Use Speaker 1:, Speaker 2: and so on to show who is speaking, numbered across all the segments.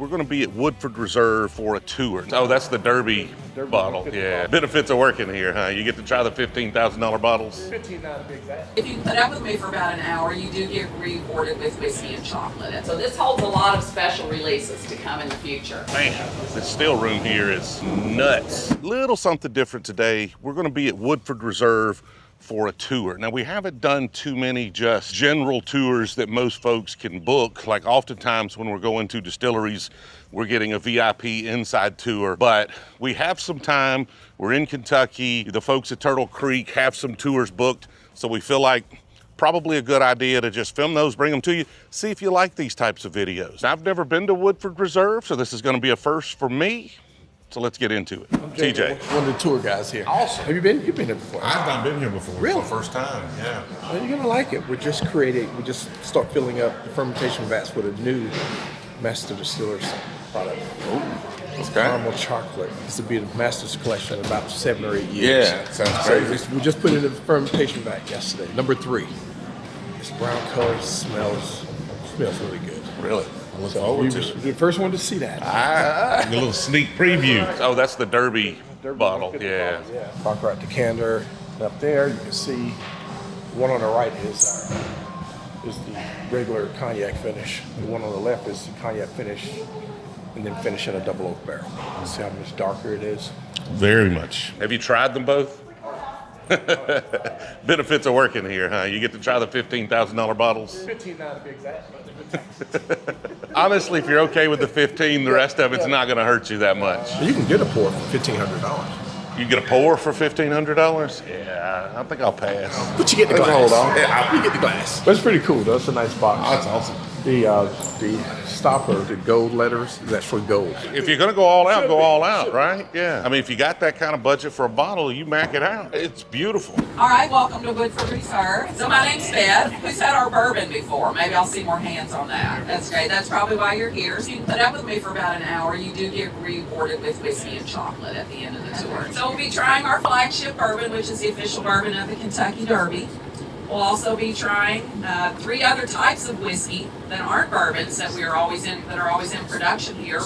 Speaker 1: We're going to be at Woodford Reserve for a tour. Oh, that's the Derby bottle. Yeah. Benefits of working here, huh? You get to try the $15,000 bottles.
Speaker 2: 15 not a big bag.
Speaker 3: If you put up with me for about an hour, you do get rewarded with whiskey and chocolate. And so this holds a lot of special releases to come in the future.
Speaker 1: Man, the still room here is nuts. Little something different today. We're going to be at Woodford Reserve for a tour. Now, we haven't done too many just general tours that most folks can book. Like oftentimes when we're going to distilleries, we're getting a VIP inside tour, but we have some time. We're in Kentucky. The folks at Turtle Creek have some tours booked, so we feel like probably a good idea to just film those, bring them to you, see if you like these types of videos. I've never been to Woodford Reserve, so this is going to be a first for me. So let's get into it. TJ.
Speaker 2: One of the tour guys here.
Speaker 4: Awesome.
Speaker 2: Have you been? You've been here before.
Speaker 4: I've not been here before.
Speaker 2: Really?
Speaker 4: For the first time, yeah.
Speaker 2: Well, you're gonna like it. We just start filling up the fermentation vats with a new Master Distillers product.
Speaker 4: Okay.
Speaker 2: Caramel chocolate. This will be the Master's collection in about 7 or 8 years.
Speaker 4: Yeah, sounds
Speaker 2: So
Speaker 4: crazy.
Speaker 2: we just put it in the fermentation vat yesterday. Number 3. This brown color smells really good.
Speaker 4: Really? I look forward to it.
Speaker 2: You're the first one to see that.
Speaker 4: A little sneak preview.
Speaker 1: Oh, that's the Derby bottle. Yeah.
Speaker 2: Baccarat decanter. And up there, you can see one on the right is the regular cognac finish. The one on the left is the cognac finish, and then finish in a double oak barrel. See how much darker it is?
Speaker 4: Very much.
Speaker 1: Have you tried them both? Benefits of working here, huh? You get to try the $15,000 bottles.
Speaker 2: 15 not a big bag.
Speaker 1: Honestly, if you're okay with the 15, the rest of it's not going to hurt you that much.
Speaker 2: You can get a pour for $1,500.
Speaker 1: You get a pour for $1,500? Yeah, I think I'll pass.
Speaker 2: But you get the glass.
Speaker 4: Hold on.
Speaker 2: Yeah, you get the glass. But it's pretty cool, though. It's a nice box.
Speaker 4: That's awesome.
Speaker 2: The stopper, the gold letters, is actually gold.
Speaker 1: If you're going to go all out, go all out, right? Yeah. I mean, if you got that kind of budget for a bottle, you mac it out. It's beautiful.
Speaker 3: All right, welcome to Woodford Reserve. So my name's Beth. Who's had our bourbon before? Maybe I'll see more hands on that. That's great. That's probably why you're here. So you put up with me for about an hour, you do get rewarded with whiskey and chocolate at the end of the tour. So we'll be trying our flagship bourbon, which is the official bourbon of the Kentucky Derby. We'll also be trying 3 other types of whiskey that aren't bourbons that are always in production here: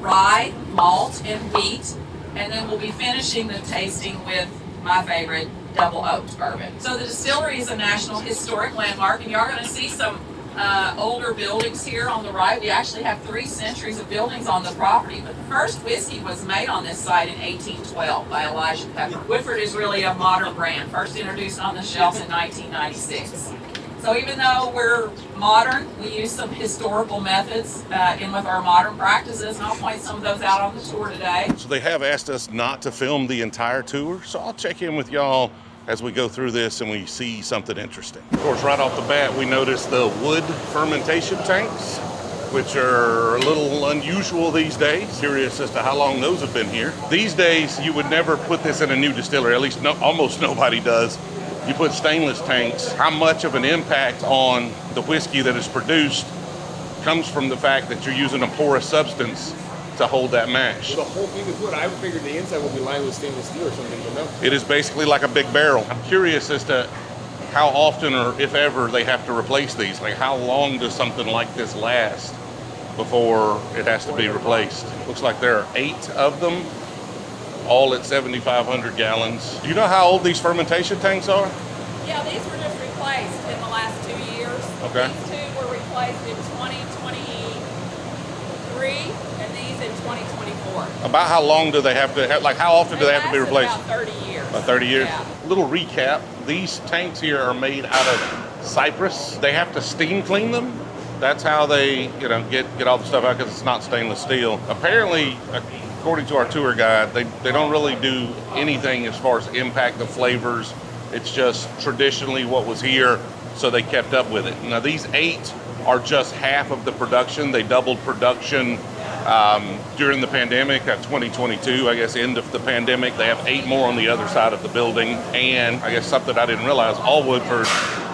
Speaker 3: rye, malt, and wheat. And then we'll be finishing the tasting with my favorite, double oaked bourbon. So the distillery is a National Historic Landmark, and you are going to see some older buildings here on the right. We actually have 3 centuries of buildings on the property, but the first whiskey was made on this site in 1812 by Elijah Pepper. Woodford is really a modern brand, first introduced on the shelves in 1996. So even though we're modern, we use some historical methods in with our modern practices, and I'll point some of those out on the tour today.
Speaker 1: So they have asked us not to film the entire tour, so I'll check in with y'all as we go through this and we see something interesting. Of course, right off the bat, we notice the wood fermentation tanks, which are a little unusual these days. Curious as to how long those have been here. These days, you would never put this in a new distillery, at least almost nobody does. You put stainless tanks. How much of an impact on the whiskey that is produced comes from the fact that you're using a porous substance to hold that mash.
Speaker 2: The whole thing is wood. I figured the inside would be lined with stainless steel or something, but no.
Speaker 1: It is basically like a big barrel. I'm curious as to how often or if ever they have to replace these. Like how long does something like this last before it has to be replaced? Looks like there are 8 of them, all at 7,500 gallons. Do you know how old these fermentation tanks are?
Speaker 3: Yeah, these were just replaced in the last 2 years.
Speaker 1: Okay.
Speaker 3: These 2 were replaced in 2023 and these in 2024.
Speaker 1: About how long do they have to, like how often do they have to be replaced?
Speaker 3: About 30 years.
Speaker 1: About 30 years?
Speaker 3: Yeah.
Speaker 1: Little recap, these tanks here are made out of cypress. They have to steam clean them. That's how they, get all the stuff out because it's not stainless steel. Apparently, according to our tour guide, they don't really do anything as far as impact the flavors. It's just traditionally what was here, so they kept up with it. Now these 8 are just half of the production. They doubled production during the pandemic, 2022, I guess, end of the pandemic. They have 8 more on the other side of the building. And I guess something I didn't realize, all Woodford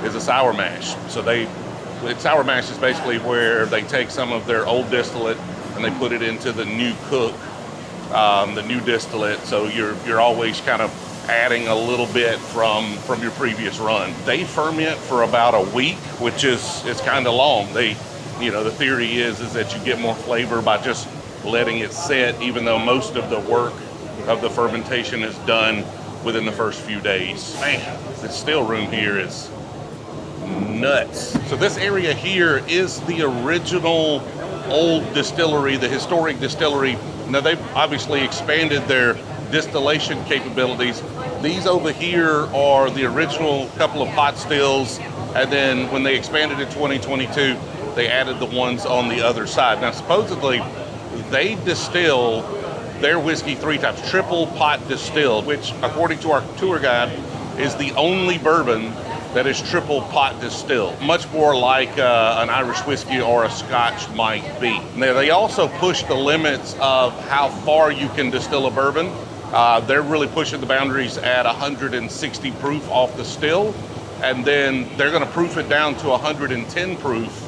Speaker 1: is a sour mash. So sour mash is basically where they take some of their old distillate and they put it into the new cook, the new distillate. So you're always kind of adding a little bit from your previous run. They ferment for about a week, which is kind of long. You know, the theory is that you get more flavor by just letting it sit, even though most of the work of the fermentation is done within the first few days. Man, the still room here is nuts. So this area here is the original old distillery, the historic distillery. Now they've obviously expanded their distillation capabilities. These over here are the original couple of pot stills, and then when they expanded in 2022, they added the ones on the other side. Now supposedly they distill their whiskey 3 times, triple pot distilled, which according to our tour guide is the only bourbon that is triple pot distilled, much more like an Irish whiskey or a Scotch might be. Now, they also push the limits of how far you can distill a bourbon. They're really pushing the boundaries at 160 proof off the still, and then they're going to proof it down to 110 proof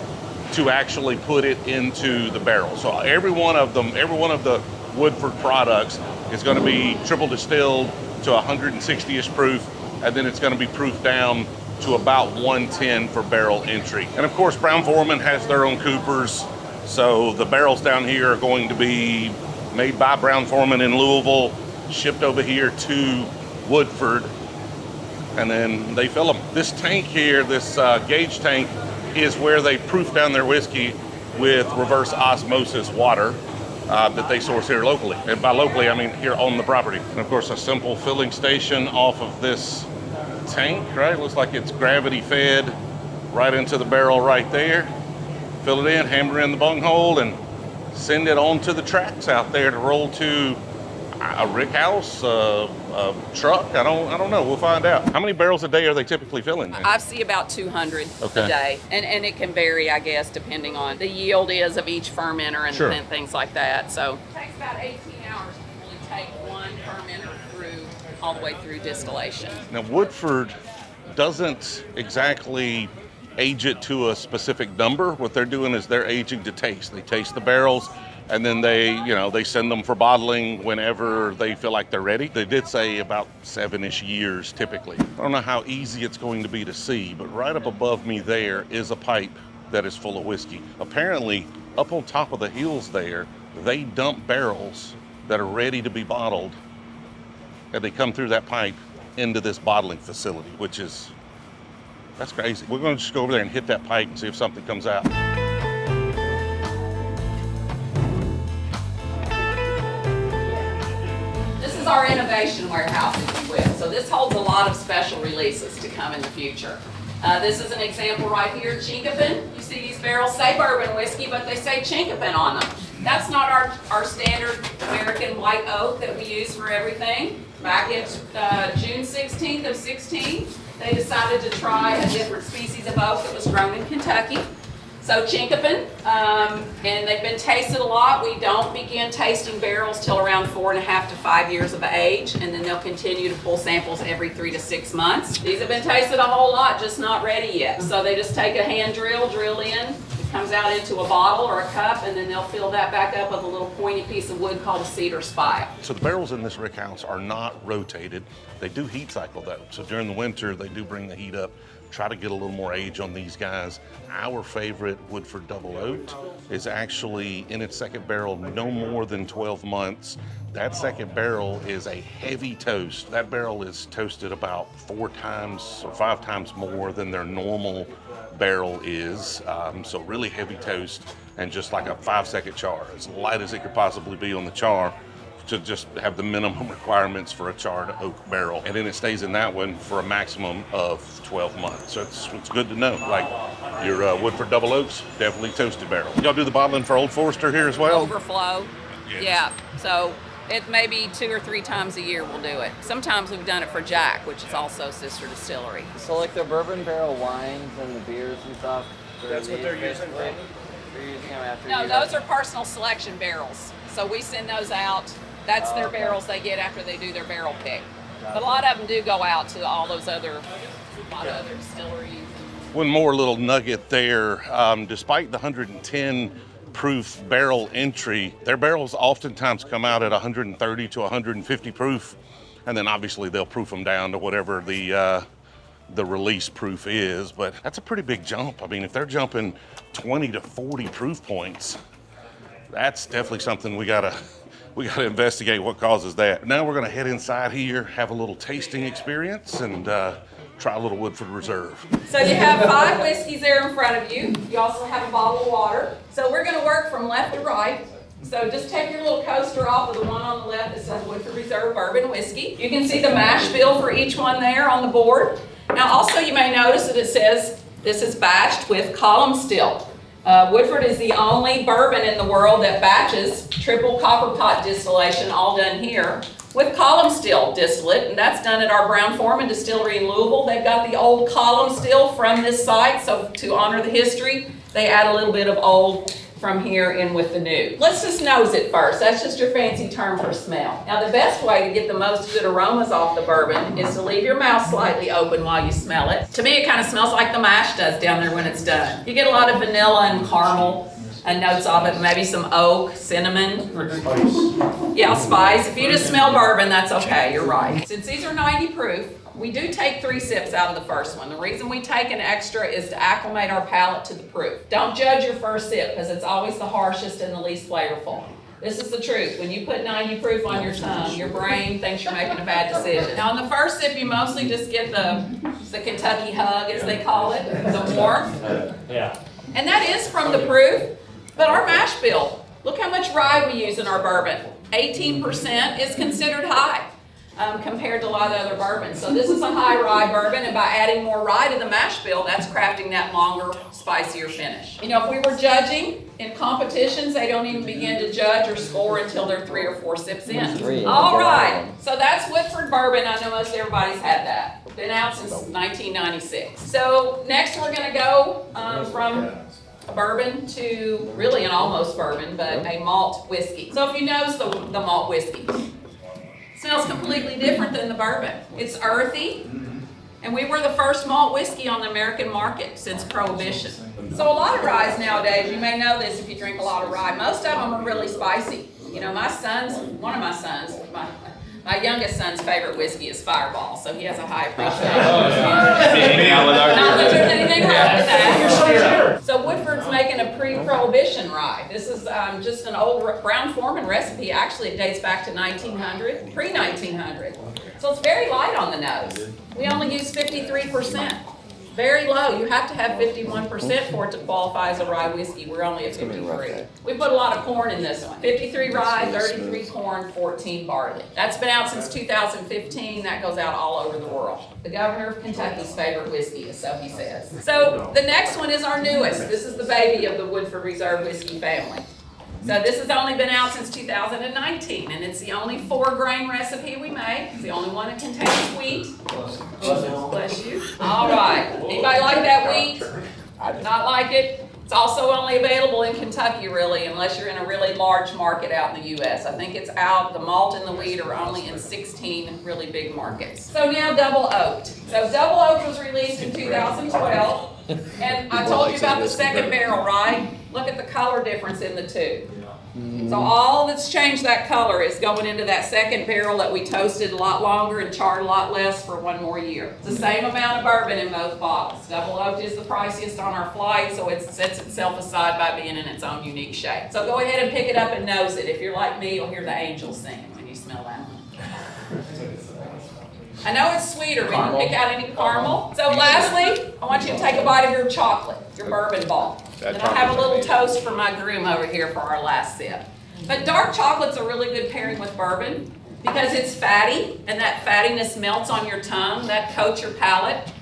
Speaker 1: to actually put it into the barrel. So every one of the Woodford products is going to be triple distilled to 160-ish proof, and then it's going to be proofed down to about 110 for barrel entry. And of course, Brown-Forman has their own coopers, so the barrels down here are going to be made by Brown-Forman in Louisville, shipped over here to Woodford, and then they fill them. This tank here, this gauge tank, is where they proof down their whiskey with reverse osmosis water that they source here locally. And by locally, I mean here on the property. And of course, a simple filling station off of this tank, right? Looks like it's gravity fed right into the barrel right there. Fill it in, hammer in the bunghole, and send it on to the tracks out there to roll to a rick house, a truck. I don't know. We'll find out. How many barrels a day are they typically filling?
Speaker 3: I see about 200
Speaker 1: Okay.
Speaker 3: a day, and it can vary, I guess, depending on the yield is of each fermenter and,
Speaker 1: Sure.
Speaker 3: and things like that. So it takes about 18 hours to really take one fermenter through all the way through distillation.
Speaker 1: Now, Woodford doesn't exactly age it to a specific number. What they're doing is they're aging to taste. They taste the barrels, and then they send them for bottling whenever they feel like they're ready. They did say about 7-ish years typically. I don't know how easy it's going to be to see, but right up above me there is a pipe that is full of whiskey. Apparently, up on top of the hills there, they dump barrels that are ready to be bottled, and they come through that pipe into this bottling facility, that's crazy. We're going to just go over there and hit that pipe and see if something comes out.
Speaker 3: This is our innovation warehouse, if you will. So this holds a lot of special releases to come in the future. This is an example right here, Chinkapin. You see these barrels say bourbon whiskey, but they say Chinkapin on them. That's not our standard American white oak that we use for everything. Back in June 16th of 16, they decided to try a different species of oak that was grown in Kentucky. So Chinkapin, and they've been tasted a lot. We don't begin tasting barrels till around 4.5 to 5 years of age, and then they'll continue to pull samples every 3 to 6 months. These have been tasted a whole lot, just not ready yet. So they just take a hand drill in, it comes out into a bottle or a cup, and then they'll fill that back up with a little pointy piece of wood called a cedar spile.
Speaker 1: So the barrels in this rick house are not rotated. They do heat cycle though. So during the winter, they do bring the heat up, try to get a little more age on these guys. Our favorite Woodford Double Oaked is actually in its second barrel no more than 12 months. That second barrel is a heavy toast. That barrel is toasted about 4 times or 5 times more than their normal barrel is. So really heavy toast and just like a 5-second char, as light as it could possibly be on the char, to just have the minimum requirements for a charred oak barrel. And then it stays in that one for a maximum of 12 months. So it's good to know. Like your Woodford Double Oaks, definitely toasted barrel. Y'all do the bottling for Old Forester here as well?
Speaker 3: Overflow.
Speaker 1: Yes.
Speaker 3: Yeah. So it may be 2 or 3 times a year we'll do it. Sometimes we've done it for Jack, which is also sister distillery.
Speaker 5: So like the bourbon barrel wines and the beers and stuff.
Speaker 2: That's what they're using, right?
Speaker 5: They're using them after
Speaker 3: No,
Speaker 5: you
Speaker 3: those are personal selection barrels. So we send those out. That's their barrels they get after they do their barrel pick. But a lot of them do go out to all those other distilleries.
Speaker 1: One more little nugget there. Despite the 110 proof barrel entry, their barrels oftentimes come out at 130 to 150 proof, and then obviously they'll proof them down to whatever the the release proof is, but that's a pretty big jump. I mean, if they're jumping 20 to 40 proof points, that's definitely something we gotta investigate what causes that. Now we're gonna head inside here, have a little tasting experience, and try a little Woodford Reserve.
Speaker 3: So you have 5 whiskeys there in front of you. You also have a bottle of water. So we're gonna work from left to right. So just take your little coaster off of the one on the left that says Woodford Reserve Bourbon Whiskey. You can see the mash bill for each one there on the board. Now also you may notice that it says this is batched with column still. Woodford is the only bourbon in the world that batches triple copper pot distillation, all done here, with column still distillate, and that's done at our Brown-Forman distillery in Louisville. They've got the old column still from this site, so to honor the history, they add a little bit of old from here in with the new. Let's just nose it first. That's just your fancy term for smell. Now the best way to get the most good aromas off the bourbon is to leave your mouth slightly open while you smell it. To me, it kind of smells like the mash does down there when it's done. You get a lot of vanilla and caramel and notes of it, maybe some oak, cinnamon. Yeah, spice. If you just smell bourbon, that's okay, you're right. Since these are 90 proof, we do take 3 sips out of the first one. The reason we take an extra is to acclimate our palate to the proof. Don't judge your first sip because it's always the harshest and the least flavorful. This is the truth. When you put 90 proof on your tongue, your brain thinks you're making a bad decision. Now, on the first sip, you mostly just get the Kentucky hug, as they call it, the warmth.
Speaker 6: Yeah.
Speaker 3: And that is from the proof. But our mash bill, look how much rye we use in our bourbon. 18% is considered high compared to a lot of other bourbons. So this is a high rye bourbon, and by adding more rye to the mash bill, that's crafting that longer, spicier finish. You know, if we were judging in competitions, they don't even begin to judge or score until they're 3 or 4 sips in. All right, so that's Woodford bourbon. I know most everybody's had that. Been out since 1996. So next we're gonna go from a bourbon to really an almost bourbon, but a malt whiskey. So if you notice the malt whiskey, smells completely different than the bourbon. It's earthy, and we were the first malt whiskey on the American market since Prohibition. So a lot of ryes nowadays, you may know this if you drink a lot of rye, most of them are really spicy. You know, one of my sons, my youngest son's favorite whiskey is Fireball, so he has a high appreciation. Not that there's anything wrong with that. So Woodford's making a pre-Prohibition rye. This is just an old Brown-Forman recipe. Actually, it dates back to 1900, pre-1900. So it's very light on the nose. We only use 53%. Very low. You have to have 51% for it to qualify as a rye whiskey. We're only at 53. We put a lot of corn in this one. 53 rye, 33 corn, 14 barley. That's been out since 2015. That goes out all over the world. The governor of Kentucky's favorite whiskey, so he says. So the next one is our newest. This is the baby of the Woodford Reserve whiskey family. So this has only been out since 2019, and it's the only 4-grain recipe we make. It's the only one that contains wheat. Bless you. All right. Anybody like that wheat? Not like it? It's also only available in Kentucky, really, unless you're in a really large market out in the U.S. I think it's out, the malt and the wheat are only in 16 really big markets. So now double oaked. So double oaked was released in 2012. And I told you about the second barrel, right? Look at the color difference in the two. So all that's changed that color is going into that second barrel that we toasted a lot longer and charred a lot less for 1 more year. It's the same amount of bourbon in both bottles. Double oaked is the priciest on our flight, so it sets itself aside by being in its own unique shape. So go ahead and pick it up and nose it. If you're like me, you'll hear the angels singing when you smell that one. I know it's sweeter when you pick out any caramel. So lastly, I want you to take a bite of your chocolate, your bourbon ball. And I'll have a little toast for my groom over here for our last sip. But dark chocolate's a really good pairing with bourbon because it's fatty, and that fattiness melts on your tongue, that coats your palate.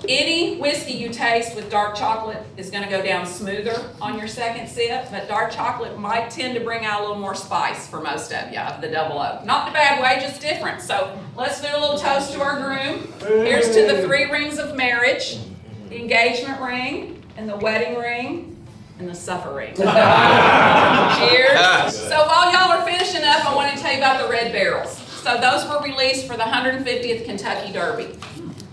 Speaker 3: Any whiskey you taste with dark chocolate is going to go down smoother on your second sip, but dark chocolate might tend to bring out a little more spice for most of you of the double oak. Not in a bad way, just different. So let's do a little toast to our groom. Here's to the 3 rings of marriage, the engagement ring, and the wedding ring, and the suffer ring. Cheers. So while y'all are finishing up, I want to tell you about the red barrels. So those were released for the 150th Kentucky Derby.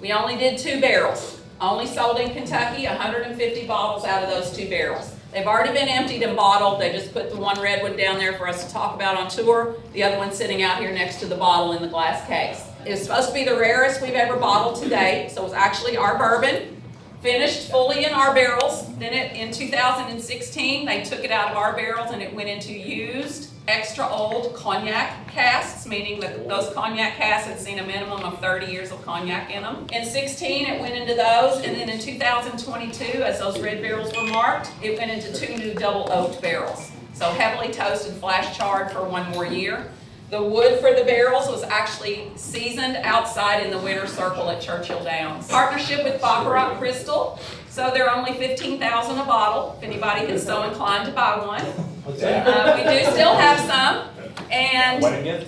Speaker 3: We only did 2 barrels. Only sold in Kentucky, 150 bottles out of those 2 barrels. They've already been emptied and bottled. They just put the one red one down there for us to talk about on tour. The other one's sitting out here next to the bottle in the glass case. It's supposed to be the rarest we've ever bottled to date, so it's actually our bourbon, finished fully in our barrels. Then in 2016, they took it out of our barrels and it went into used, extra old cognac casks, meaning that those cognac casks had seen a minimum of 30 years of cognac in them. In 16, it went into those, and then in 2022, as those red barrels were marked, it went into 2 new double oaked barrels. So heavily toasted, flash charred for 1 more year. The wood for the barrels was actually seasoned outside in the winter circle at Churchill Downs. Partnership with Baccarat Crystal, so they're only $15,000 a bottle, if anybody is so inclined to buy one. We do still have some, and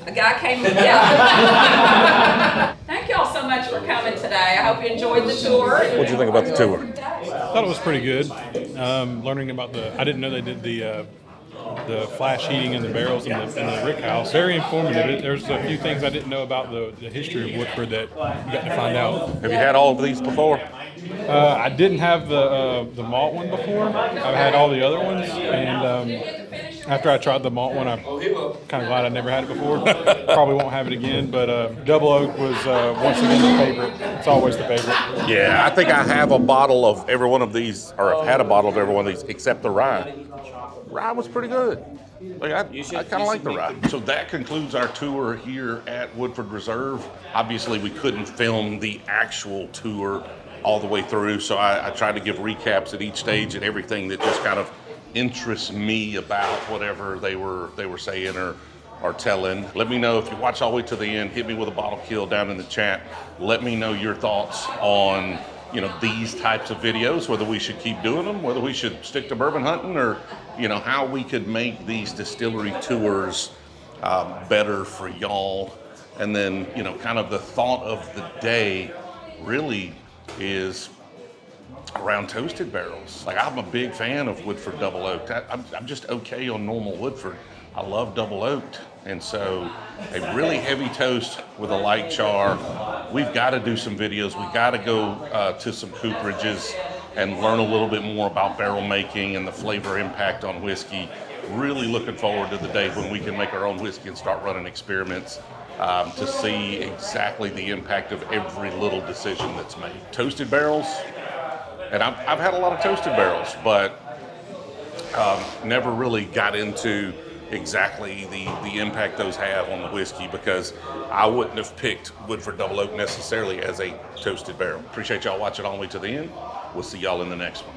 Speaker 3: a guy came, yeah. Thank y'all so much for coming today. I hope you enjoyed the tour.
Speaker 1: What'd you think about the tour?
Speaker 6: I thought it was pretty good. Learning about I didn't know they did the flash heating in the barrels in the rick house. Very informative. There's a few things I didn't know about the history of Woodford that you got to find out.
Speaker 1: Have you had all of these before?
Speaker 6: I didn't have the malt one before. I've had all the other ones, and after I tried the malt one, I'm kind of glad I never had it before. Probably won't have it again, but Double Oak was once again the favorite. It's always the favorite.
Speaker 1: Yeah, I think I have a bottle of every one of these, or I've had a bottle of every one of these except the rye. Rye was pretty good. Like I kind of like the rye. So that concludes our tour here at Woodford Reserve. Obviously, we couldn't film the actual tour all the way through, so I tried to give recaps at each stage and everything that just kind of interests me about whatever they were saying or telling. Let me know if you watch all the way to the end. Hit me with a bottle kill down in the chat. Let me know your thoughts on these types of videos, whether we should keep doing them, whether we should stick to bourbon hunting, or how we could make these distillery tours better for y'all. And then kind of the thought of the day really is around toasted barrels. Like, I'm a big fan of Woodford Double Oaked. I'm just okay on normal Woodford. I love Double Oaked. And so a really heavy toast with a light char. We've got to do some videos. We've got to go to some cooperages and learn a little bit more about barrel making and the flavor impact on whiskey. Really looking forward to the day when we can make our own whiskey and start running experiments to see exactly the impact of every little decision that's made. Toasted barrels, and I've had a lot of toasted barrels, but never really got into exactly the impact those have on the whiskey, because I wouldn't have picked Woodford Double Oak necessarily as a toasted barrel. Appreciate y'all watching all the way to the end. We'll see y'all in the next one.